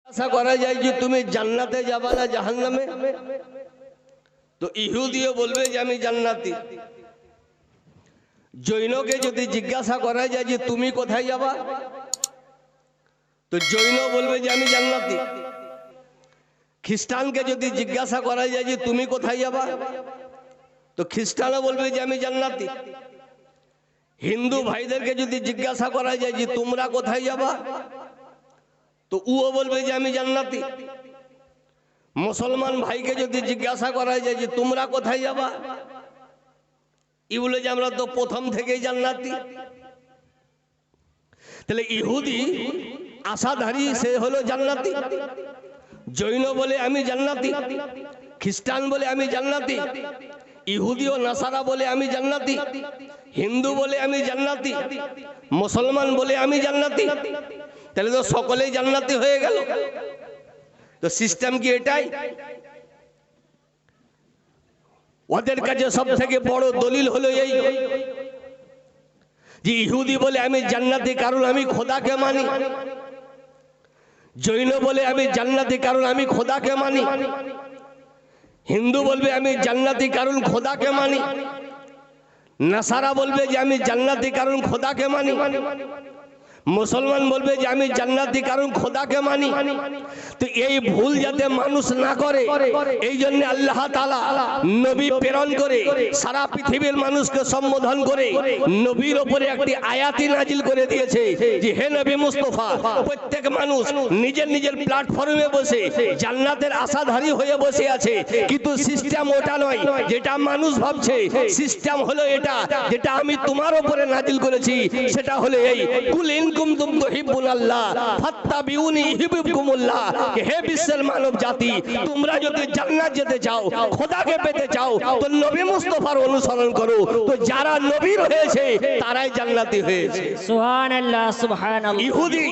আশা করা যায় যে তুমি জান্নাতে যাবা না জাহান্নামে, তো ইহুদিও বলবে যে আমি জান্নাতি। জৈনকে যদি জিজ্ঞাসা করা যায় যে তুমি কোথায় যাবা, তো জৈন বলবে যে আমি জান্নাতি। খ্রিস্টানকে যদি জিজ্ঞাসা করা যায় যে তুমি কোথায় যাবা, তো খ্রিস্টানও বলবে যে আমি জান্নাতি। হিন্দু ভাইদেরকে যদি জিজ্ঞাসা করা যায় যে তোমরা কোথায় যাবা, তো উও বলবে যে আমি জান্নাতি। মুসলমান ভাইকে যদি জিজ্ঞাসা করা যায় যে তোমরা কোথায় যাবা, ই বলে যে আমরা তো প্রথম থেকেই জান্নাতি। তাহলে ইহুদি আশাধারী সে হলো জান্নাতি। জৈন বলে আমি জান্নাতি, খ্রিস্টান বলে আমি জান্নাতি, ইহুদি ও নাসারা বলে আমি জান্নাতি, হিন্দু বলে আমি জান্নাতি, মুসলমান বলে আমি জান্নাতি। তাহলে তো সকলেই জান্নাতি হয়ে গেল। তো সিস্টেম কি এটাই? ওদের কাছে সব থেকে বড় দলিল হলো এই যে ইহুদি বলে আমি জান্নাতি কারণ আমি খোদাকে মানি, জৈন বলে আমি জান্নাতি কারণ আমি খোদাকে মানি, হিন্দু বলবে আমি জান্নাতি কারণ খোদাকে মানি, নাসারা বলবে যে আমি জান্নাতি কারণ খোদাকে মানি, মুসলমান বলবে যে আমি জান্নাতি কারণ খোদাকে মানি। তো এই ভুল যাতে মানুষ না করে, এই জন্য আল্লাহ তাআলা নবী প্রেরণ করে সারা পৃথিবীর মানুষকে সম্বোধন করে নবীর উপরে একটি আয়াতি নাজিল করে দিয়েছে যে হে নবী মুস্তাফা, প্রত্যেক মানুষ নিজের নিজের প্ল্যাটফর্মে বসে জান্নাতের আশাধারী হয়ে বসে আছে, কিন্তু সিস্টেম ওটা নয় যেটা মানুষ ভাবছে। সিস্টেম হলো এটা যেটা আমি তোমার উপরে নাজিল করেছি, সেটা হলো এই কুল ইন কুনতুম তুহিব্বুনাল্লাহ ফাত্তাবিউনি ইউহিব্বুকুমুল্লাহ। হে বিশ্বের মানব জাতি, তোমরা যদি জান্নাত যেতে চাও, খোদাকে পেতে চাও, তো নবী মুস্তাফার অনুসরণ করো। তো যারা নবীর হয়েছে তারাই জান্নাতি হয়েছে। সুবহানাল্লাহ সুবহানাল্লাহ। ইহুদি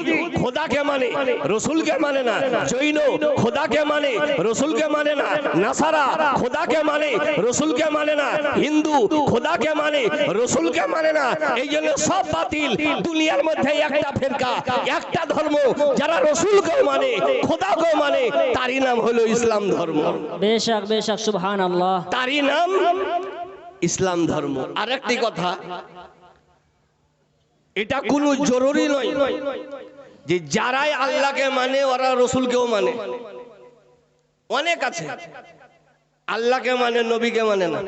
খোদাকে মানে রাসূলকে মানে না, জৈন খোদাকে মানে রাসূলকে মানে না, নাসারা খোদাকে মানে রাসূলকে মানে না, হিন্দু খোদাকে মানে রাসূলকে মানে না। এই জন্য সব বাতিল। দুনিয়ার মধ্যে একটা ফিরকা, একটা ধর্ম যারা রাসূলকেও মানে খোদাকেও মানে, তারই নাম হলো ইসলাম ধর্ম। বেশক বেশক সুবহানাল্লাহ, তারই নাম ইসলাম ধর্ম। আরেকটি কথা, এটা কোনো জরুরি নয় যে যারাই আল্লাহকে মানে ওরা রসুলকেও মানে। অনেক আছে আল্লাহকে মানে নবীকে মানে না।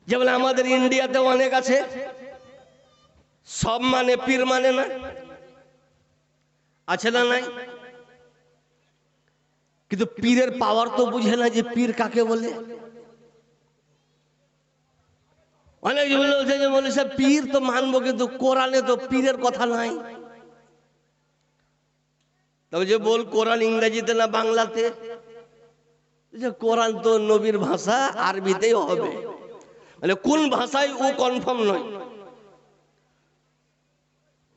যেমন আমাদের ইন্ডিয়াতে অনেক আছে সব মানে পীর মানে না, আছে না নাই? কিন্তু পীরের পাওয়ার তো বুঝে না যে পীর কাকে বলে। অনেক বলেছে পীর তো মানবো, কিন্তু কোরআনে তো পীরের কথা নাই। তবে যে বল কোরআন ইংরেজিতে না বাংলাতে, যে কোরআন তো নবীর ভাষা, আরবিতেই হবে। মানে কোন ভাষায় ও কনফার্ম নয়।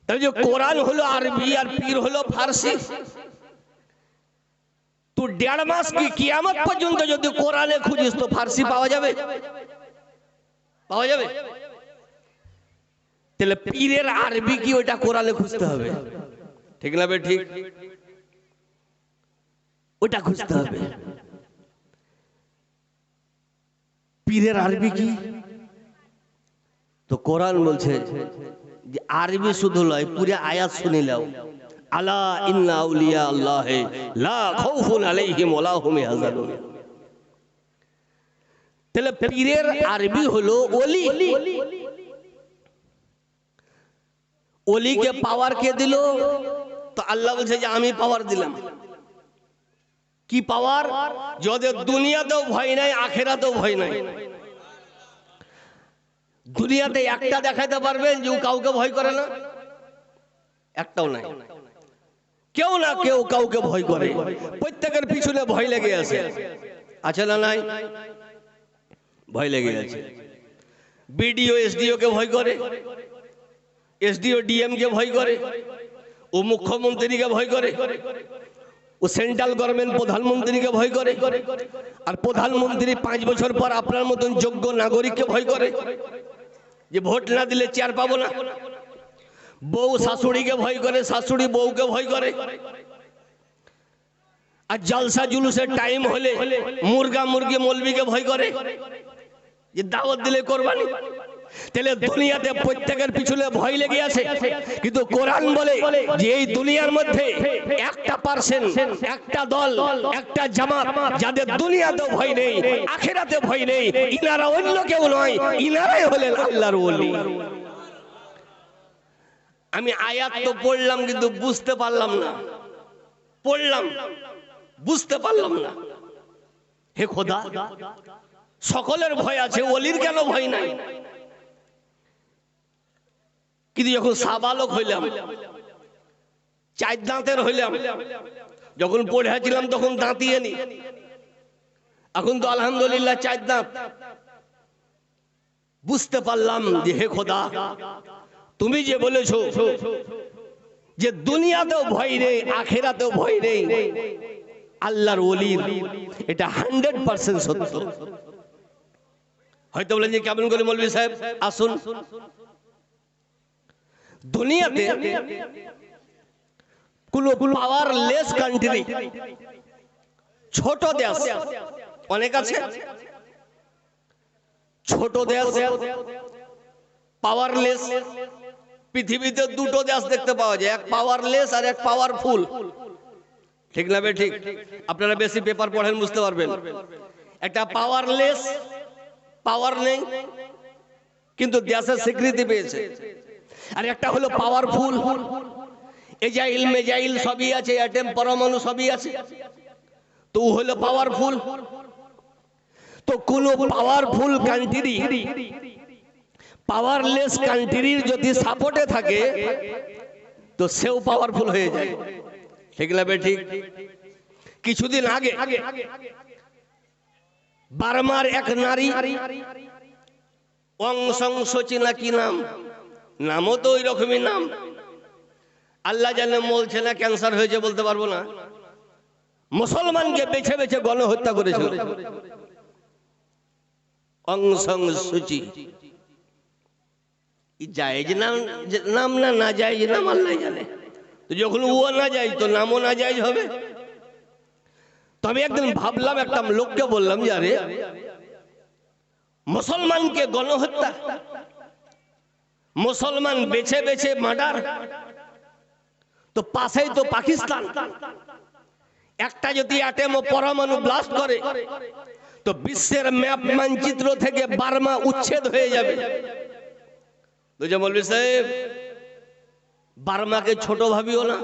তবে যে কোরআন হলো আরবি আর পীর হলো ফার্সি। তো 1.5 মাস কি কিয়ামত পর্যন্ত যদি কোরআনে খুঁজিস তো ফার্সি পাওয়া যাবে? পাওয়া যাবে? তাহলে পীরের আরবি কি ওটা কোরআনে খুঁজতে হবে? ঠিক না? ঠিক, ওটা খুঁজতে হবে। পীরের আরবি কি? তো কোরআন বলছে যে আরবি শুধু নয়, পুরো আয়াত শুনে নাও। আলা ইন্না আউলিয়া আল্লাহ লা খাউফুন আলাইহিম ওয়া লা হুম ইয়াহজানুন। তাহলে পীরের আরবি হলো ওলি। ওলিকে পাওয়ার কে দিল? তো আল্লাহ বলছে যে আমি পাওয়ার দিলাম। কি পাওয়ার? যাদের দুনিয়াতেও ভয় নাই, আখিরাতেও ভয় নাই। দুনিয়াতে একটা দেখাতে পারবেন যে কাউকে ভয় করে না? একটাও নাই। কেউ না কেউ কাউকে ভয় করে। প্রত্যেকের পিছনে ভয় লেগে আছে, আছে না নাই? ভয় লেগে আছে। বিডিও এসডিও কে ভয় করে, এসডিও ডিএম কে ভয় করে, ও মুখ্যমন্ত্রীকে ভয় করে, ও সেন্ট্রাল গভর্নমেন্ট প্রধানমন্ত্রীকে ভয় করে, আর প্রধানমন্ত্রী 5 বছর পর আপনার মতন যোগ্য নাগরিককে ভয় করে যে ভোট না দিলে চেয়ার পাবো না। বউ শাশুড়িকে ভয় করে, শাশুড়ি বউকে ভয় করে। আর জলসা জুলুসের টাইম হলে মুরগা মুরগি মৌলবীকে ভয় করে, যে দাওয়াত দিলে কোরবানি। তাহলে দুনিয়াতে প্রত্যেকের পিছনে ভয় লেগে আছে, কিন্তু কোরআন বলে যে এই দুনিয়ার মধ্যে একটা পার্সেন্ট, একটা দল, একটা জামাত যাদের দুনিয়াতেও ভয় নেই, আখিরাতে ভয় নেই, ইনারা অন্য কেউ নয়, ইনারাই হলেন আল্লাহর ওলি। আমি আয়াত তো পড়লাম কিন্তু বুঝতে পারলাম না, পড়লাম বুঝতে পারলাম না। হে খোদা, সকলের ভয় আছে, ওলির কেন ভয় নাই? কিন্তু যখন সাবালক হইলাম, চার দাঁতের হইলাম, যখন পড়েছিলাম তখন দাঁতিয়ে নি, এখন তো আলহামদুলিল্লাহ চার দাঁত। বুঝতে পারলাম যে হে খোদা, তুমি যে বলেছো যে দুনিয়াতেও ভয় নেই, আখিরাতেও ভয় নেই, আল্লাহর ওলির, এটা 100% সত্য। হয়তো বলেন যে কেমন করে মৌলভী সাহেব? আসুন, দুনিয়াতে কোন পাওয়ারলেস কান্ট্রি, ছোট দেশ অনেক আছে, ছোট দেশ পাওয়ারলেস। পৃথিবীতে দুটো দেশ দেখতে পাওয়া যায়, এক পাওয়ারলেস আর এক পাওয়ারফুল। ঠিক না বে ঠিক? আপনারা বেশি পেপার পড়েন, বুঝতে পারবেন। একটা পাওয়ারলেস, পাওয়ার নেই কিন্তু দেশের স্বীকৃতি পেয়েছে, আর একটা হলো পাওয়ারফুল, এজাইল মেজাইল সবই আছে, অ্যাটম পরমাণু সবই আছে, তো হলো পাওয়ারফুল। তো কোন পাওয়ারফুল কান্ট্রি পাওয়ারলেস কান্ট্রির যদি সাপোর্টে থাকে তো সেও পাওয়ারফুল হয়ে যায়। ঠিক না বে ঠিক? কিছুদিন আগে বার্মার এক নারী, অং সং সচি না কি নাম, নামও তো ওই রকমই নাম, আল্লাহ জানে বলছে না ক্যান্সার হয়েছে বলতে পারবো না, মুসলমানকে বেছে বেছে গণহত্যা করেছিল। অং সং সুচি জায়েজ নাম, নাম না না জায়েজ নাম আল্লাহ জানে। তো যখন ও না যায় তো নামও না জায়েজ হবে। তো আমি একদিন ভাবলাম, একটা লোককে বললাম যে আরে মুসলমানকে গণহত্যা, মুসলমান বেছে বেছে মার্ডার, তো পাশেই তো পাকিস্তান, একটা যদি অ্যাটম ও পরমাণু ব্লাস্ট করে তো বিশ্বের ম্যাপ মানচিত্র থেকে বার্মা উচ্ছেদ হয়ে যাবে। বুঝে মৌলভী সাহেব, বার্মাকে ছোট ভাবিও না।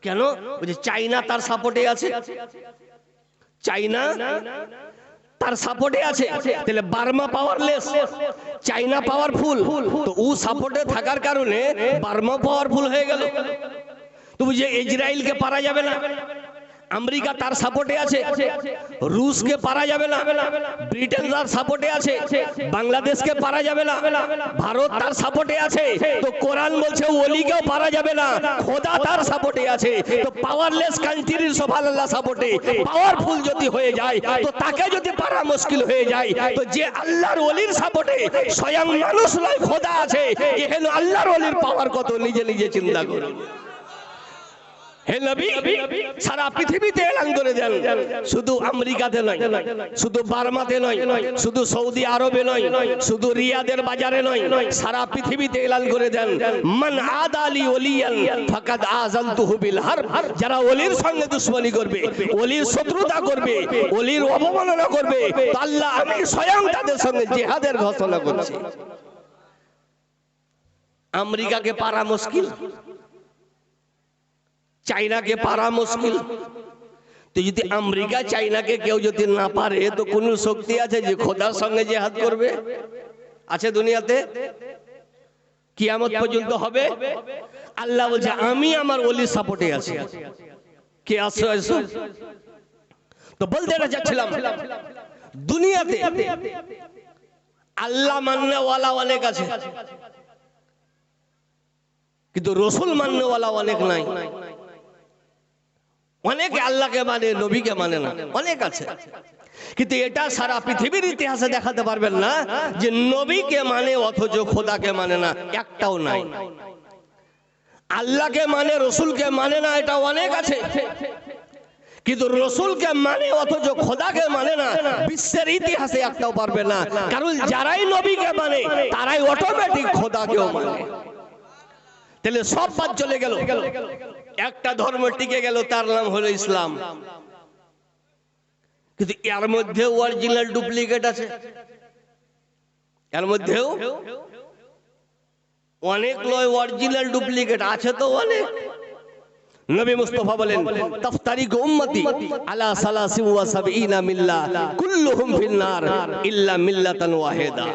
কেন? বুঝে চাইনা তার সাপোর্টে আছে, চাইনা তার সাপোর্টে আছে, তাহলে বার্মা পাওয়ারলেস, চাইনা পাওয়ারফুল, তো ও সাপোর্টে থাকার কারণে বার্মা পাওয়ারফুল হয়ে গেল। তো বুঝে ইসরায়েলকে পারা যাবে না, আমেরিকা তার সাপোর্টে আছে, রুশকে পারা যাবে না, ব্রিটেন তার সাপোর্টে আছে, বাংলাদেশকে পারা যাবে না, ভারত তার সাপোর্টে আছে, তো কোরআন বলছে ওলিকেও পারা যাবে না, খোদা তার সাপোর্টে আছে। তো পাওয়ারলেস কান্ট্রির সুবহানাল্লাহ সাপোর্টে পাওয়ারফুল যদি হয়ে যায় তো তাকে যদি পারা মুশকিল হয়ে যায়, তো যে আল্লাহর ওলির সাপোর্টে স্বয়ং মানুষ নয় খোদা আছে, এখানে আল্লাহর ওলির পাওয়ার কত নিজে নিজে চিন্তা করুন। হে নবী, সারা পৃথিবীতে এলান করে দেন, শুধু আমেরিকাতে নয়, শুধু বার্মাতে নয়, শুধু সৌদি আরবে নয়, শুধু রিয়াদের বাজারে নয়, সারা পৃথিবীতে এলান করে দেন, মান আদালি ওলিয়ান ফাকাদ আযানতুহু বিল হারব। যারা ওলির সঙ্গে দুশমনি করবে, ওলির শত্রুতা করবে, ওলির অবমাননা করবে, তো আল্লাহ আমি স্বয়ং তাদের সঙ্গে জিহাদের ঘোষণা করছি। আমেরিকাকে পারা মুশকিল, চাইনাকে পারা মুশকিল, তো যদি আমেরিকা চাইনাকে কেউ যদি না পারে তো কোন শক্তি আছে যে খোদার সঙ্গে জিহাদ করবে? আছে দুনিয়াতে? কিয়ামত পর্যন্ত হবে। আল্লাহ বলছে আমি আমার ওলির সাপোর্টে আছি। কে আসো এসো। তো বলতে যাচ্ছিলাম, দুনিয়াতে আল্লাহ মাননেওয়ালা অনেক আছে, কিন্তু রসুল মাননেওয়ালা অনেক নাই। অনেকে আল্লাহকে মানে, নবীকে মানে না, অনেক আছে, কিন্তু এটা সারা পৃথিবীর ইতিহাসে দেখাতে পারবেন না যে নবীকে মানে অথচ খোদাকে মানে না, একটাও নাই। আল্লাহকে মানে রসুলকে মানে না, এটা অনেক আছে, কিন্তু রসুলকে মানে অথচ খোদাকে মানে না, বিশ্বের ইতিহাসে একটাও পারবে না। কারণ যারাই নবীকে মানে তারাই অটোমেটিক খোদাকেও মানে। তাহলে সব বাদ চলে গেল, একটা ধর্ম টিকে গেল, তার নাম হলো ইসলাম। কিন্তু এর মধ্যেও অরিজিনাল ডুপ্লিকেট আছে, এর মধ্যেও অনেক লয় অরিজিনাল ডুপ্লিকেট আছে তো অনেক। নবী মুস্তাফা বলেন তাফতারিকু উম্মতি আলা সালাসি ওয়া সাবঈনা মিল্লাহ কুল্লুহুম ফিন্নার ইল্লা মিল্লাতান ওয়াহিদা।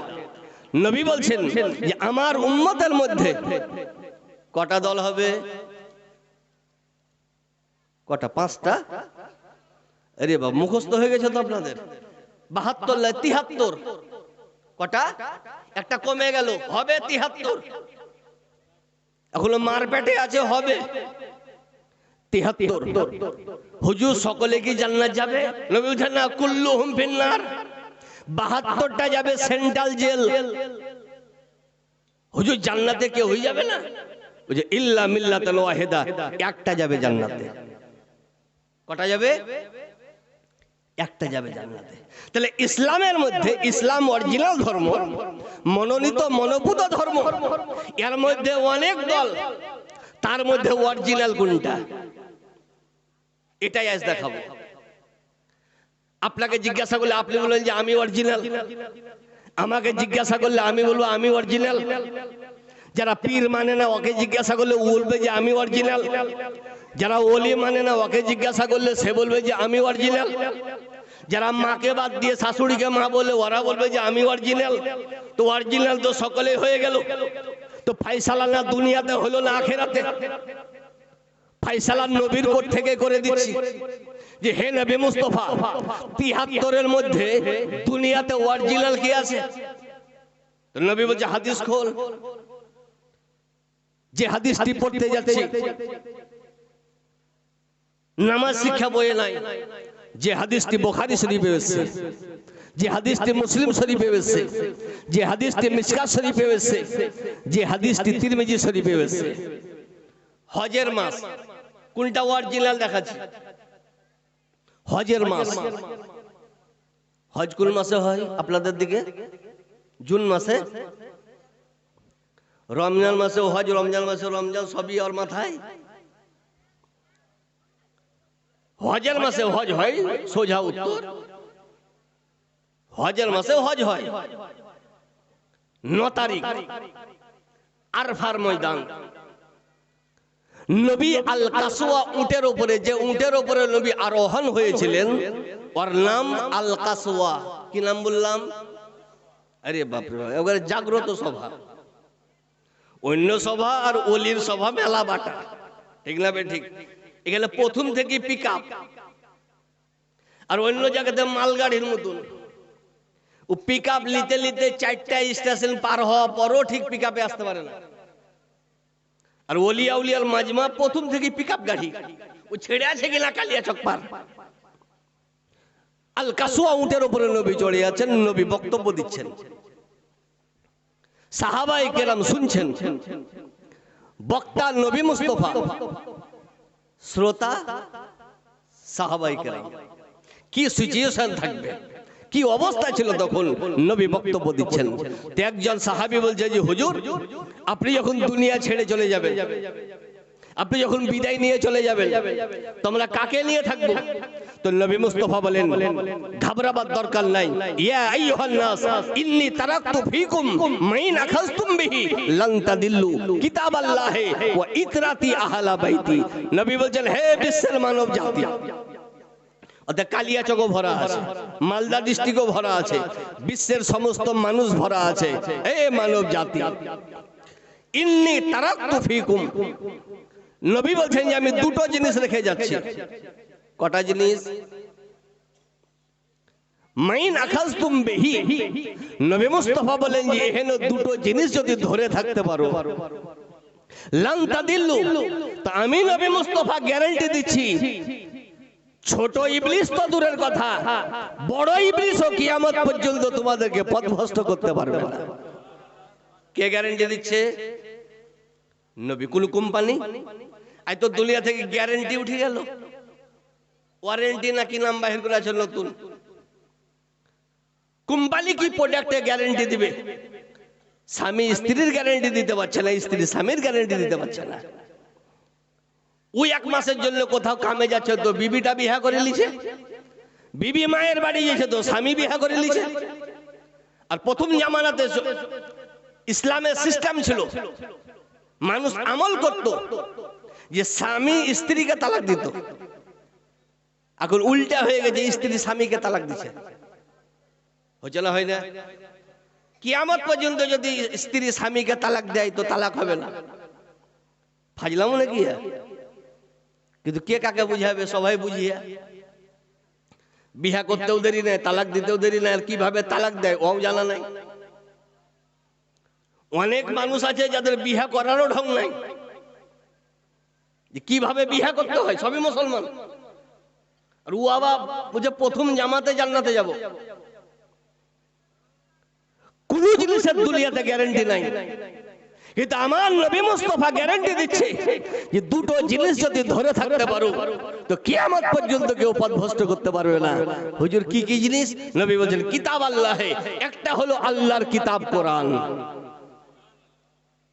নবী বলছেন যে আমার উম্মতের মধ্যে কটা দল হবে? কটা? 5টা। আরে বাবা, মুখস্থ হয়ে গেছে তো আপনাদের। 72 না 73? কটা? একটা কমে গেল, হবে 73। এখনো মারপেটে আছে, হবে 73। হুজুর সকলে কি জান্নাত যাবে? নবী বলেন না, কুল্লুহুম ফিন্নার। 72টা যাবে সেন্ট্রাল জেল। হুজুর জান্নাতে কেউ হয়ে যাবে না? বুঝে ইল্লা মিল্লাতান ওয়াহিদা, একটা যাবে জান্নাতে। কটা যাবে? একটা যাবে জান্নাতে। তাহলে ইসলামের মধ্যে, ইসলাম অরিজিনাল ধর্ম, মনোনীত মনোভূত ধর্ম, এর মধ্যে অনেক দল, তার মধ্যে অরিজিনাল কোনটা এটাই আজ দেখাবো। আপনাকে জিজ্ঞাসা করলে আপনি বলেন যে আমি অরিজিনাল, আমাকে জিজ্ঞাসা করলে আমি বলবো আমি অরিজিনাল। যারা পীর মানে না ওকে জিজ্ঞাসা করলে ও বলবে যে আমি অরিজিনাল। যারা ওলি মানে না ওকে জিজ্ঞাসা করলে সে বলবে যে আমি অরিজিনাল। যারা মাকে বাদ দিয়ে শাশুড়িকে মা বলে ওরা বলবে যে আমি অরিজিনাল। তো অরিজিনাল তো সকলে হয়ে গেল, তো ফায়সালা না দুনিয়াতে হলো না আখেরাতে? ফায়সালা নবীর কোট থেকে করে দিচ্ছি যে হে নবী মুস্তাফা, 73-এর মধ্যে দুনিয়াতে অরিজিনাল কি আছে? তো নবী বলছে হাদিস খোল। যে হাদিসটি পড়তে যাচ্ছি নামাজ শিক্ষা বইয়ে নাই, যে হাদিসটি বুখারী শরীফে এসেছে, যে হাদিসটি মুসলিম শরীফে এসেছে, যে হাদিসটি মিশকাত শরীফে এসেছে, যে হাদিসটি তিরমিজি শরীফে এসেছে, হজের মাস কোনটা অরিজিনাল দেখাচ্ছে? হজের মাস। হজ কোন মাসে হয় আপনাদের দিকে? জুন মাসে। রমজান মাসে হজ, রমজান মাসে রমজান, সবই ওর মাথায়। হজের মাসে হজ হয়, সোজা উত্তর। হজের মাসে হজ হয় 9 তারিখ আরফার ময়দান। নবী আল কাসওয়া উটের উপরে, যে উটের উপরে নবী আরোহণ হয়েছিলেন ওর নাম আল কাসওয়া। কি নাম বললাম? আরে বাপরে, এবারে জাগ্রত সভা। অন্য সভা আর ওলির সভা মেলা বাটা, ঠিক না বে? ঠিক। এখানে প্রথম থেকে পিক আপ, আর অন্য জায়গাতে মালগাড়ির মতন। ও পিক আপ নিতে নিতে 4টা স্টেশন পার হওয়া পরও ঠিক পিক আপে আসতে পারে না। আর ওলিয়া উলিয়ার মাজমা প্রথম থেকে পিক আপ গাড়ি, ও ছেড়ে আছে কিনা কালিয়াচক পার। আল কাসওয়া উটের উপরে নবী চড়ে আছেন, নবী বক্তব্য দিচ্ছেন, সাহাবায়ে কেরাম শুনছেন। বক্তা নবী মুস্তাফা, শ্রোতা সাহাবায়ে কেরাম। কি সিচুয়েশন থাকবে, কি অবস্থা ছিল তখন? নবী বক্তব্য দিচ্ছেন। তো একজন সাহাবী বলছে যে হুজুর, আপনি যখন দুনিয়া ছেড়ে চলে যাবেন, আপনি যখন বিদায় নিয়ে চলে যাবেন, তোমরা কাকে নিয়ে থাকবো? তো নবী মুস্তাফা বলেন ঘাবড়াবার দরকার নাই। ইয়া আইয়ুহান নাস ইন্নী তারাকতু ফীকুম মাইন আখাযতুম বিহি লান তাদিল্লু কিতাবাল্লাহি ওয়া ইতরাতি আহলা বাইতি। নবী বলেন হে বিশ্বের মানব জাতি, অর্থাৎ কালিয়াচকও ভরা আছে, মালদা ডিস্ট্রিক্টও ভরা আছে, বিশ্বের সমস্ত মানুষ ভরা আছে। হে মানব জাতি, ইন্নী তারাকতু ফীকুম, নবী বলছেন যে আমি দুটো জিনিস রেখে যাচ্ছি। কটা জিনিস? মাইন আখাযতুম বিহি, নবী মুস্তাফা বলেন যে এখানে দুটো জিনিস যদি ধরে থাকতে পারো লান তাদিল্লু, তো আমি নবী মুস্তাফা গ্যারান্টি দিচ্ছি, ছোট ইবলিস তো দূরের কথা, বড় ইবলিসও কিয়ামত পর্যন্ত তোমাদেরকে পথভ্রষ্ট করতে পারবে না। কে গ্যারান্টি দিচ্ছে? নবী কোন কোম্পানি? আজ তো দুনিয়া থেকে গ্যারেন্টি উঠে গেল, ওয়ারেন্টি না কি নাম বাহির করে আছে নতুন। কোম্পানি কি প্রোডাক্টে গ্যারেন্টি দিবে? স্বামী স্ত্রীর গ্যারেন্টি দিতে পারছে না, স্ত্রী স্বামীর গ্যারেন্টি দিতে পারছে না। ওই এক মাসের জন্য কোথাও কামে যাচ্ছে তো বিবিটা বিহা করে লিছে, বিবি মায়ের বাড়ি গেছে তো স্বামী বিহা করে লিছে। আর প্রথম জামানাতে ইসলামের সিস্টেম ছিল, মানুষ আমল করত যে স্বামী স্ত্রীকে তালাক দিত। এখন উল্টা হয়ে গেছে, স্ত্রী স্বামীকে তালাক দিচ্ছে। হচ্ছে না, হয় না? কিয়ামত পর্যন্ত যদি স্ত্রী স্বামীকে তালাক দেয় তো তালাক হবে না। ফাজলাম নাকি? কিন্তু কে কাকে বুঝাবে? সবাই বুঝিয়া। বিহা করতেও দেরি নাই, তালাক দিতেও দেরি নাই, আর কিভাবে তালাক দেয় ও জানা নাই। অনেক মানুষ আছে যাদের বিহা করারও ঢং নাই, যে কিভাবে বিহা করতে হয়। সবই মুসলমান, আর ও আবার বুঝে প্রথম জামাতে জান্নাতে যাব। কোন জিনিসের দুনিয়াতে গ্যারান্টি নাই, কিন্তু আমার নবী মুস্তাফা গ্যারান্টি দিচ্ছে যে দুটো জিনিস যদি ধরে থাকতে পারো তো কিয়ামত পর্যন্ত কেউ পথভ্রষ্ট করতে পারবে না। হুজুর কি কি জিনিস? নবী বলেন কিতাব আল্লাহে, একটা হলো আল্লাহর কিতাব কোরআন।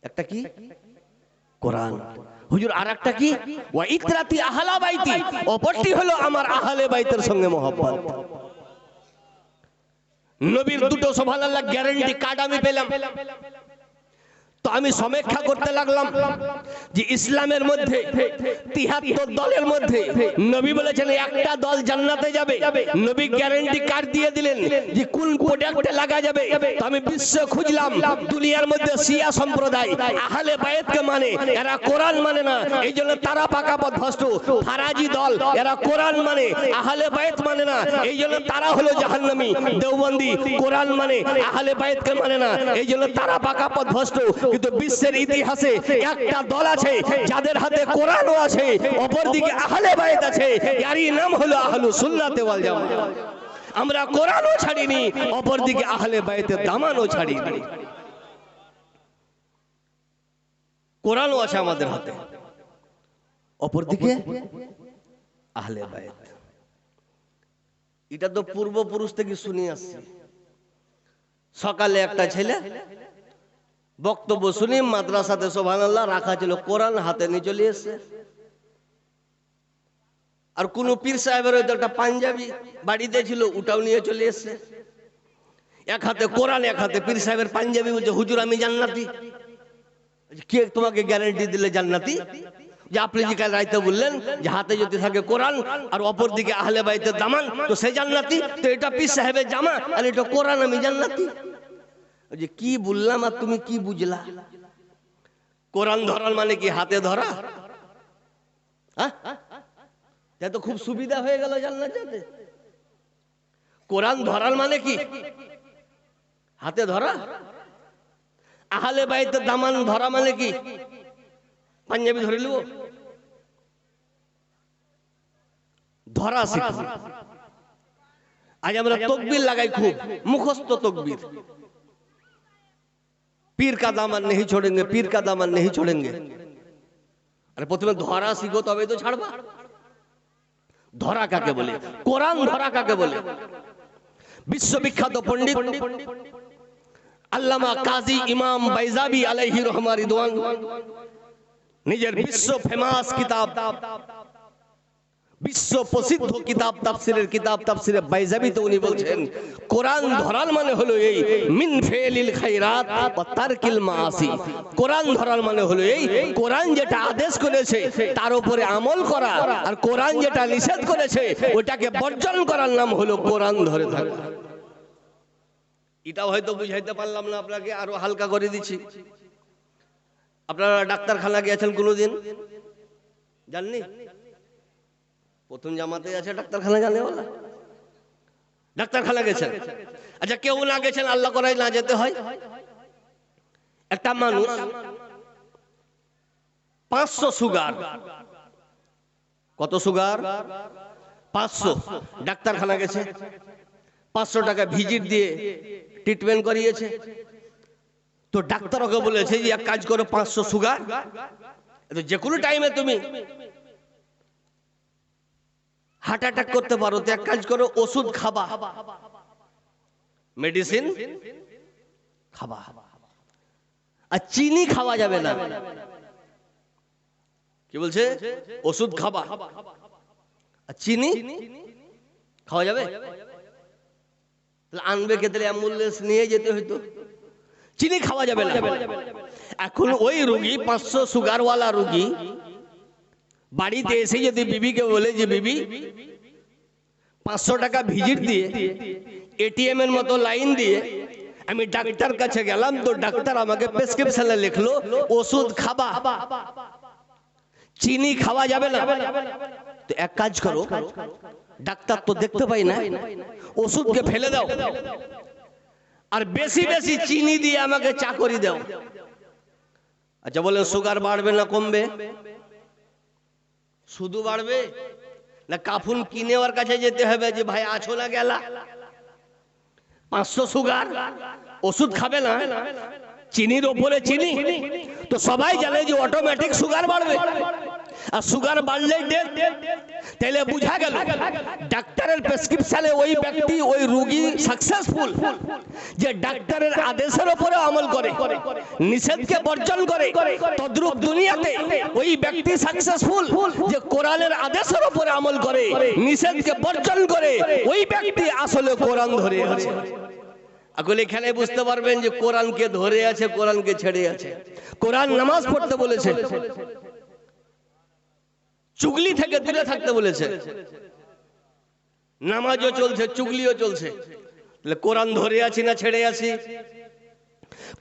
একটা কি? কোরআন। হুজুর আর একটা কি? ওয়া ইকরাতি আহলা বাইতি, অপরটি হলো আমার আহলে বাইতের সঙ্গে মহব্বত। নবীর দুটো সুবহানাল্লাহ গ্যারান্টি কার্ড আমি পেলাম। তো আমি সমীক্ষা করতে লাগলাম যে ইসলামের মধ্যে ৭৩ দলের মধ্যে নবী বলেছেন একটা দল জান্নাতে যাবে। নবী গ্যারান্টি কার্ড দিয়ে দিলেন যে কোন প্রোডাক্টে লাগা যাবে। তো আমি বিশ্ব খুঁজলাম, দুনিয়ার মধ্যে শিয়া সম্প্রদায় আহলে বাইতকে মানে, এরা কোরআন মানে না, এই জন্য তারা পাকা পথভ্রষ্ট। ফারাজি দল এরা কোরআন মানে, আহলে বাইত মানে না, এই জন্য তারা হলো জাহান্নামী। দেওবন্দি কোরআন মানে, আহলে বাইতকে মানে না, এই জন্য তারা পাকা পথভ্রষ্ট। কিন্তু বিশ্বের ইতিহাসে একটা দল আছে যাদের হাতে কোরআনও আছে, অপরদিকে আহলে বাইত আছে, এরই নাম হলো আহলুস সুন্নাত ওয়াল জামাত। আমরা কোরআনও ছাড়িনি, অপরদিকে আহলে বাইতের দামানও ছাড়িনি। কোরআনও আছে আমাদের হাতে, অপরদিকে আহলে বাইত। এটা তো পূর্বপুরুষ থেকে শুনে আসছে। সকালে একটা ছেলে বক্তব্য শুনি, মাদ্রাসাতে সুবহানাল্লাহ রাখা ছিল, কোরআন হাতে নিয়ে চলে এসেছে। আর কোন পীর সাহেবের হয়তো একটা পাঞ্জাবি বাড়িতে ছিল, ওটাও নিয়ে চলে এসেছে। এক হাতে কোরআন, এক হাতে পীর সাহেবের পাঞ্জাবি। বলছে হুজুর আমি জান্নাতি। কে তোমাকে গ্যারান্টি দিলে জান্নাতি? যে আপনি যে কাল রাইতে বললেন যে হাতে যদি থাকে কোরআন আর অপর দিকে আহলে বাইতের দামান তো সে জান্নাতি। তো এটা পীর সাহেবের জামা আর এটা কোরআন, আমি জান্নাতি। যে কি বললাম আর তুমি কি বুঝলা? কোরআন ধরার মানে কি হাতে ধরা? হ্যাঁ, তো খুব সুবিধা হয়ে গেল জান্নাত যেতে। কোরআন ধরার মানে কি হাতে ধরা? আহলে বাইতের দামান ধরা মানে কি পাঞ্জাবি ধরে লিব? ধরা শিখব। আজ আমরা তকবীর লাগাই, খুব মুখস্থ তকবীর। पीर का दामन नहीं छोड़ेंगे, पीर का दामन नहीं छोड़ेंगे। अरे प्रथमे धरा शिखो तबे तो छाड़बा। धरा काके बोले? कुरान धरा काके बोले? विश्वविख्यात पंडित अल्लामा काजी इमाम बैजाबी अलैहि रहमा रिदवान निजेर विश्व फेमास किताब, विश्व प्रसिद्ध किताब ताफसीरेर किताब ताफसीरे बैजाबी तो उनी बोलছেন কোরআন ধরার মানে হলো এই মিন ফিলিল খায়রাত ওয়া তারকিল মাআসি। কোরআন ধরার মানে হলো এই কোরআন যেটা আদেশ করেছে তার উপরে আমল করা, আর কোরআন যেটা নিষেধ করেছে ওটাকে বর্জন করার নাম হলো কোরআন ধরে থাকা। এটাও হয়তো বুঝাইতে পারলাম না আপনাকে, আরো হালকা করে দিচ্ছি। আপনারা ডাক্তারখানা গিয়েছেন কোনোদিন? জাননি? প্রথম জামাতে আছে ডাক্তারখানা জানে বলা? ডাক্তারখানা গেছেন, আচ্ছা কেউ না গেছেন, আল্লাহ করাই না যেতে হয়। একটা মানুষ 500 সুগার, কত সুগার? 500। ডাক্তারখানা গেছে, 500 টাকা ভিজিট দিয়ে ট্রিটমেন্ট করিয়েছে। তো ডাক্তার ওকে বলেছে যে এক কাজ করো 500 সুগার, তো যে কোনো টাইমে তুমি হার্ট অ্যাটাক করতে পারো, তো এক কাজ করো ওষুধ খাবা, মেডিসিন খাবা, আর চিনি খাওয়া যাবে না। কি বলছে? ওষুধ খাবা আর চিনি খাওয়া যাবে? তাহলে আনবে কে? তাহলে অ্যাম্বুলেন্স নিয়ে যেতে হইতো। চিনি খাওয়া যাবে না। এখন ওই রোগী 500 সুগারওয়ালা রোগী বাড়িতে এসে যদি বিবিকে বলে যে বিবি 500 টাকা ভিজিট দিয়ে এটিএম এর মতো লাইন দিয়ে আমি ডাক্তার কাছে গেলাম, তো ডাক্তার আমাকে প্রেসক্রিপশনে লিখলো ওষুধ খাবা, চিনি খাওয়া যাবে না। তো এক কাজ করো, ডাক্তার তো দেখতে পাই না, ওষুধকে ফেলে দাও আর বেশি বেশি চিনি দিয়ে আমাকে চা করে দাও। আচ্ছা বলেন সুগার বাড়বে না কমবে? শুধু বাড়বে না কাফুন কিনে ওর কাছে যেতে হবে যে ভাই আছো না গেলা? 500 সুগার, ওষুধ খাবে না, চিনির ওপরে চিনি, তো সবাই জানে যে অটোমেটিক সুগার বাড়বে, আর সুগার বাড়লেই ডেথ। তাহলে বুঝা গেল ডাক্তারের প্রেসক্রিপশনে ওই ব্যক্তি, ওই রোগী সাকসেসফুল যে ডাক্তারের আদেশের উপরে আমল করে, নিষেধকে বর্জন করে। তদ্রূপ দুনিয়াতে ওই ব্যক্তি সাকসেসফুল যে কোরআনের আদেশের উপরে আমল করে, নিষেধকে বর্জন করে। ওই ব্যক্তি আসলে কোরআন ধরে আছে। এখন এখানে বুঝতে পারবেন যে কোরআনকে ধরে আছে, কোরআনকে ছেড়ে আছে। কোরআন নামাজ পড়তে বলেছে, চুগলি থেকে দূরে থাকতে বলেছে। নামাজও চলছে, চুগলিও চলছে, তাহলে কোরআন ধরে আছি না ছেড়ে আছি?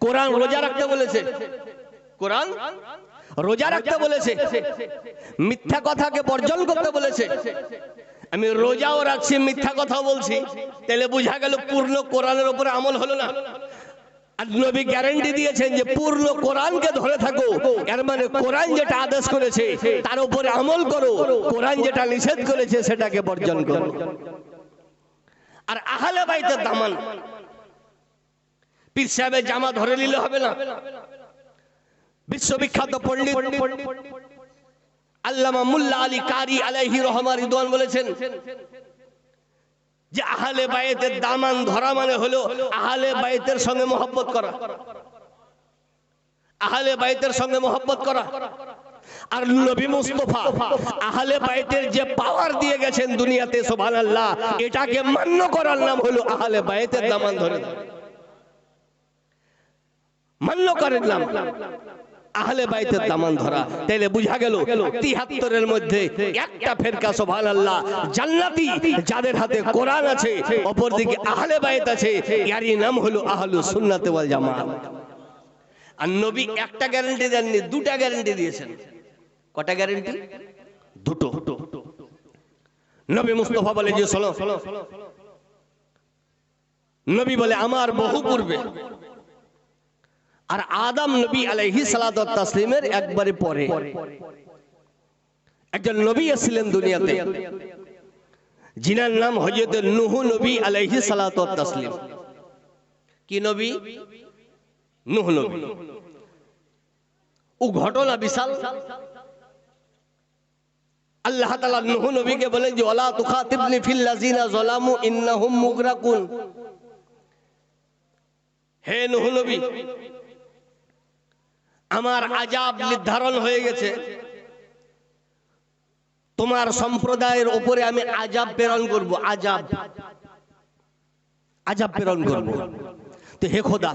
কোরআন রোজা রাখতে বলেছে, কোরআন রোজা রাখতে বলেছে, মিথ্যা কথাকে বর্জন করতে বলেছে। আমি রোজাও রাখছি, মিথ্যা কথাও বলছি, তাহলে বুঝা গেল পূর্ণ কোরআনের উপরে আমল হলো না। আর নবী গ্যারান্টি দিয়েছেন যে পূর্ণ কোরআনকে ধরে থাকো, এর মানে কোরআন যেটা আদেশ করেছে তার উপরে আমল করো, কোরআন যেটা নিষেধ করেছে সেটাকে বর্জন করো। আর আহলে বাইতের দামান, পীর সাহেবের জামা ধরে নিলে হবে না। বিশ্ববিখ্যাত পণ্ডিত আল্লামা মুল্লা আলী কারি আলাইহি রহমা রিদওয়ান বলেছেন যে আহলে বাইতের দামান ধরা মানে হলো আহলে বাইতের সঙ্গে মহব্বত করা, আহলে বাইতের সঙ্গে মহব্বত করা। আর নবী মুস্তাফা আহলে বাইতের যে পাওয়ার দিয়ে গেছেন দুনিয়াতে, সুবহানাল্লাহ, এটাকে মান্য করার নাম হলো আহলে বাইতের দামান ধরে, মান্য করার নাম আহলে বাইতের দামান ধরা। তাইলে বুঝা গেল 73 মধ্যে একটা ফেরকা, সুবহানাল্লাহ, জান্নাতি, যাদের হাতে কোরআন আছে, অপরদিকে আহলে বাইত আছে, এরই নাম হলো আহলুস সুন্নাত ওয়াল জামাত। আর নবী একটা গ্যারান্টি দেননি, দুটা গ্যারান্টি দিয়েছেন। কটা গ্যারান্টি? দুটো। নবী মুস্তাফা বলে যে শোনো, নবী বলে আমার বহু পূর্বে, আর আদম নবী আলাইহিস সালাতু ওয়াত তাসলিমের একবারে পরে একজন নবী এসেছিলেন দুনিয়াতে, যিনার নাম হযরত নূহ নবী আলাইহিস সালাতু ওয়াত তাসলিম। কি নবী? নূহ নবী। ও ঘটনা বিশাল। আল্লাহ তাআলা নূহ নবীকে বলেন যে ওয়ালা তুখাতিবনি ফিল লাযিনা যালামু ইন্নাহুম মুগরাকুন। হে নূহ নবী, আমার আযাব নির্ধারণ হয়ে গেছে, তোমার সম্প্রদায়ের উপরে আমি আযাব প্রেরণ করব, আযাব প্রেরণ করব। তো হে খোদা,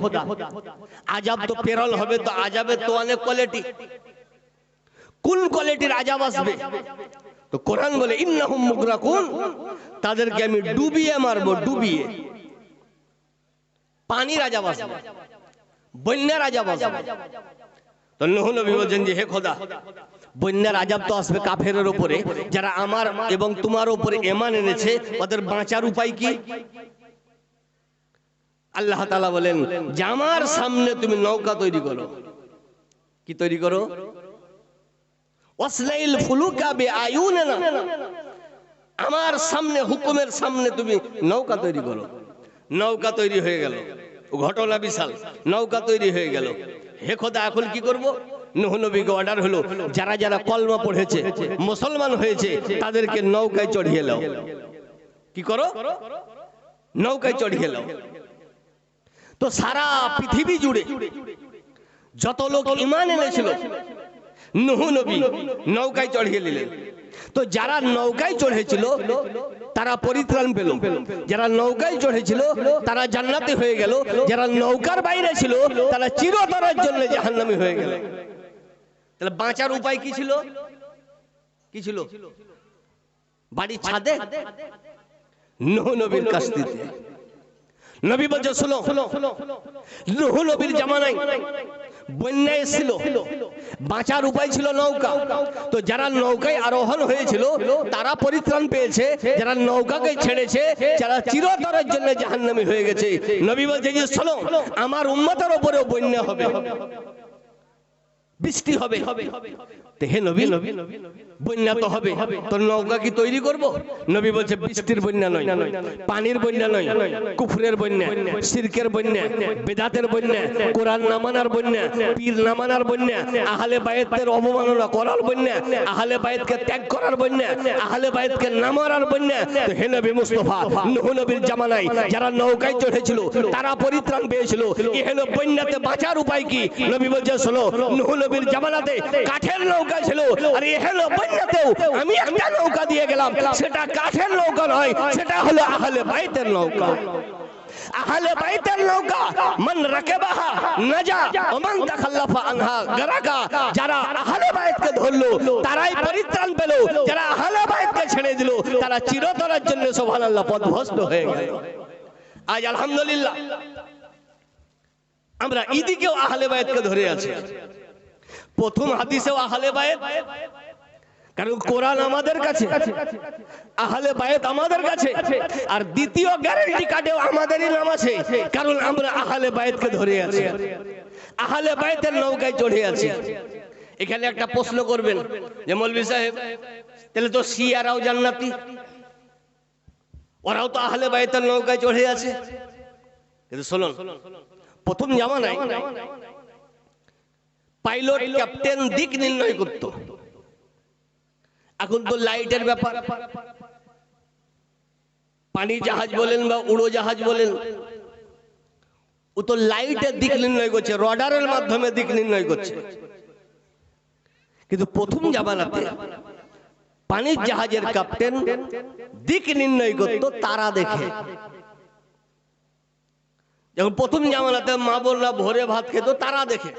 আযাব তো প্রেরণ হবে, তো আযাবের তো অনেক কোয়ালিটি, কোন কোয়ালিটির আযাব আসবে? তো কোরআন বলে ইন্নাহুম মুগরাকুন, তাদেরকে আমি ডুবিয়ে মারব, ডুবিয়ে। পানির আযাব আসবে, বন্যার আযাব আসবে। তো নূহ নবী বলেন যে হে খোদা, বন্যার আযাব তো আসবে কাফেরের উপরে, যারা আমার এবং তোমার উপরে ঈমান এনেছে, ওদের বাঁচার উপায় কি? আল্লাহ তাআলা বলেন যে আমার সামনে তুমি নৌকা তৈরি করো। কি তৈরি করো? ওয়াসলাইল ফুলুকা বিআয়ুনিনা, আমার সামনে, হুকুমের সামনে তুমি নৌকা তৈরি করো। নৌকা তৈরি হয়ে গেল। ঘটনা বিশাল, নৌকা তৈরি হয়ে গেল। হে খোদা, এখন কি করব? নূহ নবীকে অর্ডার হলো, যারা যারা কলমা পড়েছে, মুসলমান হয়েছে, তাদেরকে নৌকায় চড়িয়ে নাও। কি করো? নৌকায় চড়িয়ে নাও। তো সারা পৃথিবী জুড়ে যত লোক ঈমান এনেছিল, নূহ নবী নৌকায় চড়িয়ে নিলেন। তো যারা নৌকায় চড়েছিল তারা পরিত্রাণ পেল, যারা নৌকায় চড়েছিল তারা জান্নাতি হয়ে গেল, যারা নৌকার বাইরে ছিল তারা চিরতরের জন্য জাহান্নামী হয়ে গেল। তাহলে বাঁচার উপায় কি ছিল? কি ছিল? বাড়ির ছাদে নূহ নবীর কাস্তিতে। নবী বলছে, শোনো, নূহ নবীর জামানায় বন্যা এসেছিল, বাঁচার উপায় ছিল নৌকা। তো যারা নৌকায় আরোহণ হয়েছিল তারা পরিত্রাণ পেয়েছে, যারা নৌকাকে ছেড়েছে যারা চিরতরের জন্য জাহান্নামী হয়ে গেছে। নবী বলছে যে শোনো, আমার উম্মতের উপরেও বন্যা হবে, বৃষ্টি হবে। হে নবী, বন্যা তো হবে, তো নৌকা কি তৈরি করব? নবী বলছে বৃষ্টির বন্যা নয়, পানির বন্যা নয়, কুফরের বন্যা, শিরকের বন্যা, বেদাতের বন্যা, কোরআন না মানার বন্যা, পীর না মানার বন্যা, আহলে বায়তের অবমাননা করার বন্যা, আহলে বায়তকে ত্যাগ করার বন্যা, আহলে বায়তকে না মারার বন্যা। তো হে নবী মুস্তাফা, নূহ নবীর জামানায় যারা নৌকায় চড়েছিল তারা পরিত্রাণ পেয়েছিল। এই হলো বন্যাতে বাঁচার উপায় কি? নবী বলছে শোনো, নূহ নবীর জামানাতে কাঠের নৌকা ছিল, আর এই হলো বন্যাতেও আমি একটা নৌকা দিয়ে গেলাম, সেটা কাঠের নৌকা নয়, সেটা হলো আহলে বাইতের নৌকা। আহলে বাইতের নৌকা, মান রাকাবাহা নাজা ওয়া মান তাখাল্লাফা আনহা গারাকা। যারা আহলে বাইতকে ধরলো তারাই পরিত্রাণ পেল, যারা আহলে বাইতকে ছেড়ে দিল তারা চিরতরের জন্য সুবহানাল্লাহ পথভ্রষ্ট হয়ে গেল। আজ আলহামদুলিল্লাহ আমরা ঈদিকেও আহলে বাইতকে ধরে আছি। প্রথম হাদিসেও আহলে বায়েত, কারণ কোরআন আমাদের কাছে, আহলে বায়েত আমাদের কাছে, আর দ্বিতীয় গ্যারান্টি কার্ডেও আমাদেরই নাম আছে, কারণ আমরা আহলে বায়েতকে ধরে আছি, আহলে বায়েতের নৌকায় চড়ে আছি। এখানে একটা প্রশ্ন করবেন যে মৌলভী সাহেব, তাহলে তো শিয়ারাও জান্নাতি, ওরাও তো আহলে বায়েতের নৌকায় চড়ে আছে। কিন্তু শুনুন, প্রথম জামানায় পাইলট ক্যাপ্টেন দিক নির্ণয় করত। এখন তো লাইটের ব্যাপার, পানি জাহাজ বলেন বা উড়োজাহাজ বলেন, ও তো লাইটের দিক নির্ণয় করছে, রডারের মাধ্যমে দিক নির্ণয় করছে। কিন্তু প্রথম জামানাতে পানির জাহাজের ক্যাপ্টেন দিক নির্ণয় করত তারা দেখে। যখন প্রথম জামানাতে মা বোনরা ভোরে ভাত খেত তারা দেখে।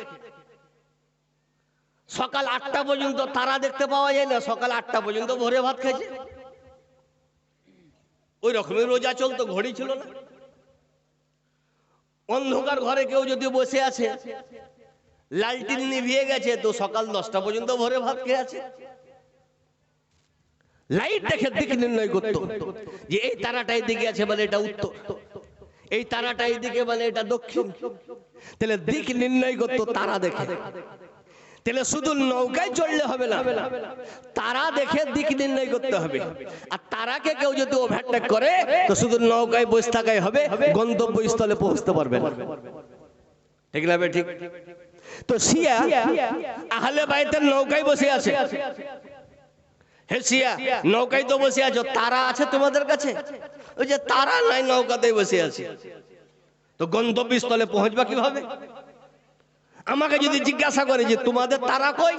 সকাল 8টা পর্যন্ত তারা দেখতে পাওয়া যায় না, সকাল 8টা পর্যন্ত ভোরে ভাত খেয়েছে। ওই রকমের রোজা চলতো, ঘড়ি ছিল না। অন্ধকার ঘরে কেউ যদি বসে আছে, লালটিন নিভিয়ে গেছে, তো সকাল 10টা পর্যন্ত ভোরে ভাত খেয়ে আছে। লাইট দেখে দিক নির্ণয় করতো যে এই তারাটা এদিকে আছে মানে এটা উত্তর, এই তারাটা এইদিকে মানে এটা দক্ষিণ। তাহলে দিক নির্ণয় করতো তারা দেখে। তাহলে শুধু নৌকায় চড়লে হবে না, তারা দেখে দিক নির্ণয় করতে হবে। আর তারাকে কেউ যদি ওভারটেক করে তো শুধু নৌকায় বসে থাকাই হবে, গন্তব্যস্থলে পৌঁছতে পারবে না। ঠিক না? ঠিক। তো শিয়া আহলে বাইতের নৌকায় বসে আছে। হে শিয়া, নৌকায় তো বসে আছো, তারা আছে তোমাদের কাছে? ওই যে তারা নাই, নৌকাতেই বসে আছে। তো গন্তব্যস্থলে পৌঁছবা কিভাবে? আমাকে যদি জিজ্ঞাসা করে যে তোমাদের তারা কই,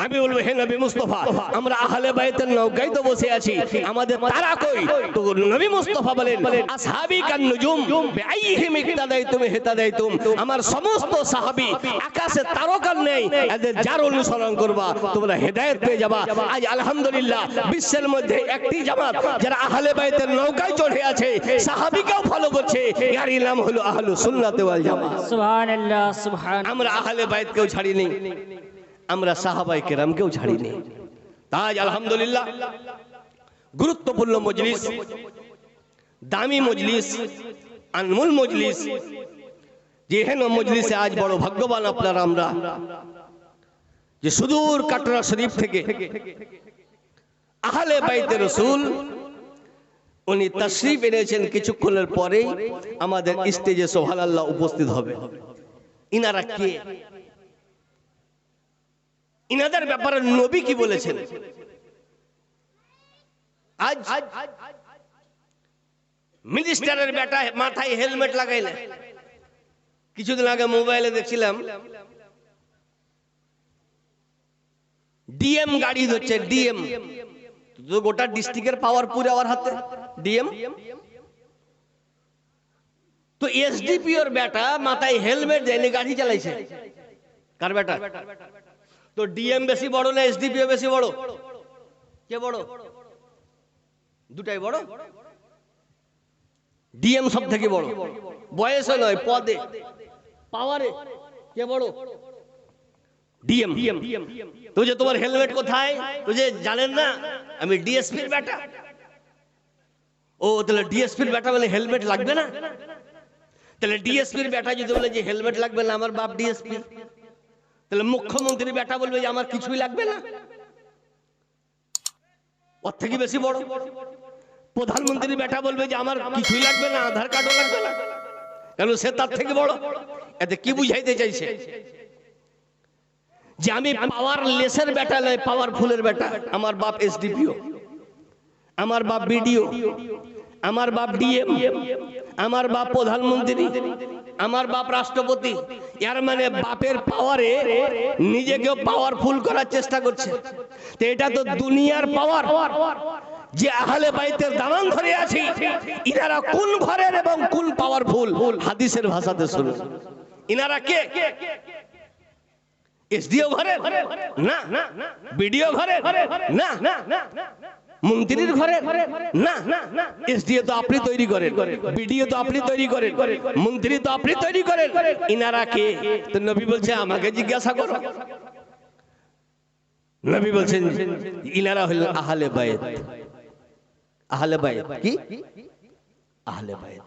আমি বলবো হে নবী মুস্তাফা, আমরা আহলে বাইতের নৌকায় তো বসে আছি, আমাদের তারা কই? তো নবী মুস্তাফা বলেন, আসহাবী কান নুজুম বিআইহিম ইক্তাদাইতুম ইহতাদাইতুম। আমার সমস্ত সাহাবী আকাশে তারকার নেই, এদের যার অনুসরণ করবা তোমরা হেদায়েত পেয়ে যাবা। আজ আলহামদুলিল্লাহ বিশ্বের মধ্যে একটি জামাত যারা আহলে বাইতের নৌকায় চড়ে আছে, সাহাবীকেও ফলো করছে, এর নাম হলো আহলুস সুন্নাত ওয়াল জামাত। সুবহানাল্লাহ, সুবহান। আমরা আহলে বাইতকেও ছাড়িনি, আমরা সাহাবায়ে কেরামকেও ছাড়িনি। তাই আলহামদুলিল্লাহ গুরুত্বপূর্ণ মজলিস, দামি মজলিস, আনমোল মজলিস, যেহেন মজলিসে আজ বড় ভাগ্যবান আপনারা আমরা, যে সুদূর কাটরা শরীফ থেকে আহলে বাইতে রাসূল উনি তাশরীফ এনেছেন, কিছুক্ষণের পরেই আমাদের স্টেজে সুবহানাল্লাহ উপস্থিত হবে। ইনারা কে? ইনাদের ব্যাপারে নবী কি বলেছেন? আজ মিনিস্টারের বেটা মাথায় হেলমেট লাগাইলে, কিছুদিন আগে মোবাইলে দেখছিলাম ডিএম গাড়ি হচ্ছে, ডিএম তো গোটা ডিস্ট্রিক্টের পাওয়ার পুরো আমার হাতে, ডিএম তো এসডিপিওর বেটা মাথায় হেলমেট দেয়নি গাড়ি চালাইছে। কার বেটা? তো ডিএম বেশি বড় না এসডিপিও বেশি বড়? কে বড়? দুটাই বড়। ডিএম সব থেকে বড়, বয়সে নয় পদে, পাওয়ারে কে বড়? ডিএম। তো যে তোমার হেলমেট কোথায়? তো যে জানেন না আমি ডিএসপির বেটা। ও তাহলে ডিএসপির বেটা বলে হেলমেট লাগবে না? তাহলে ডিএসপির বেটা যদি বলে যে হেলমেট লাগবে না, আমার বাপ ডিএসপি, তাহলে মুখ্যমন্ত্রীর বেটা বলবে যে আমার কিছুই লাগবে না, ওর থেকে বেশি বড়। প্রধানমন্ত্রীর বেটা বলবে যে আমার কিছুই লাগবে না, আধার কার্ডও লাগবে না, কেন সে তার থেকে বড়। এতে কি বুঝাইতে চাইছে? যে আমি পাওয়ারলেসের বেটা নয়, পাওয়ারফুলের বেটা। আমার বাপ এসডিপিও, আমার বাপ বিডিও, আমার বাপ ডিএম, আমার বাপ প্রধানমন্ত্রী, আমার বাপ রাষ্ট্রপতি। এর মানে বাপের পাওয়ারে নিজেকে পাওয়ারফুল করার চেষ্টা করছে। তো এটা তো দুনিয়ার পাওয়ার। যে আহলে বাইতের দামান ধরে আছি, ইনারা কোন ঘরের এবং কোন পাওয়ারফুল? হাদিসের ভাষাতে শুনুন। ইনারা কে? এসডিও ঘরে না, বিডিও ঘরে না, মন্ত্রীর ঘরে না। এসডিও তো আপনি তৈরি করেন, বিডিও তো আপনি তৈরি করেন, মন্ত্রী তো আপনি তৈরি করেন। ইনারা কে? তো নবী বলছে আমাকে জিজ্ঞাসা করো। নবী বলছেন ইনারা হলেন আহলে বাইত। আহলে বাইত কি? আহলে বাইত।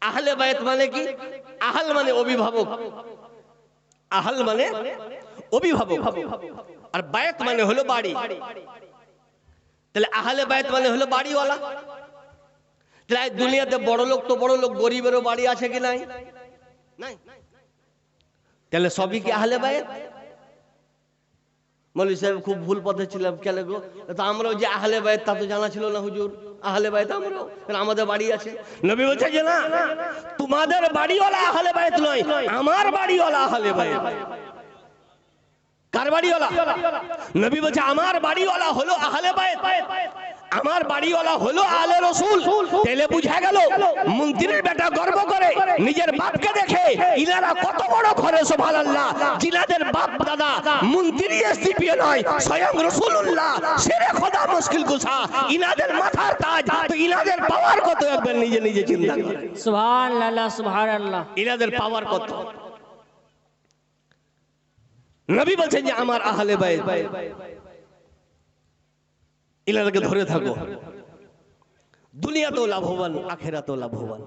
আহলে বাইত মানে কি? আহল মানে অভিভাবক, আহল মানে অভিভাবক, আর বাইত মানে হলো বাড়ি। তাহলে আহলে বাইত মানে হলো বাড়িওয়ালা। তাহলে দুনিয়াতে বড় লোক তো বড় লোক, গরিবেরও বাড়ি আছে কি নাই? নাই। তাহলে সবই কি আহলে বাইত? মৌলভী সাহেব খুব ভুল পথে ছিলাম, কেন গো? তো আমরাও যে আহলে বাইত তা তো জানা ছিল না হুজুর। আহলে বাইত আমরাও, আমাদের বাড়ি আছে। নবী বলছে যে না, তোমাদের বাড়িওয়ালা আহলে বাইত নয়, আমার বাড়িওয়ালা আহলে বাইত। কার বাড়িওয়ালা? নবী বলছে আমার বাড়িওয়ালা হলো আহলে বাইত, আমার বাড়িওয়ালা হলো আহলে রাসূল। তাহলে বুঝা গেল মন্ত্রীর বেটা গর্ব করে নিজের বাপকে দেখে ইনারা কত বড় ঘরে সুবহানাল্লাহ। জিনাদের বাপ দাদা মন্ত্রী এসডিপিও নয়, স্বয়ং রাসূলুল্লাহ শেরে খোদা মুশকিল কুশা, ইনাদের মাথার তাজ। তো ইনাদের পাওয়ার কত একবার নিজে নিজে চিন্তা করেন। সুবহানাল্লাহ, সুবহানাল্লাহ। ইনাদের পাওয়ার কত? নবী বলছেন যে আমার আহলে বাইত, ইনাদেরকে ধরে থাকো, দুনিয়াতেও লাভবান, আখিরাতেও লাভবান।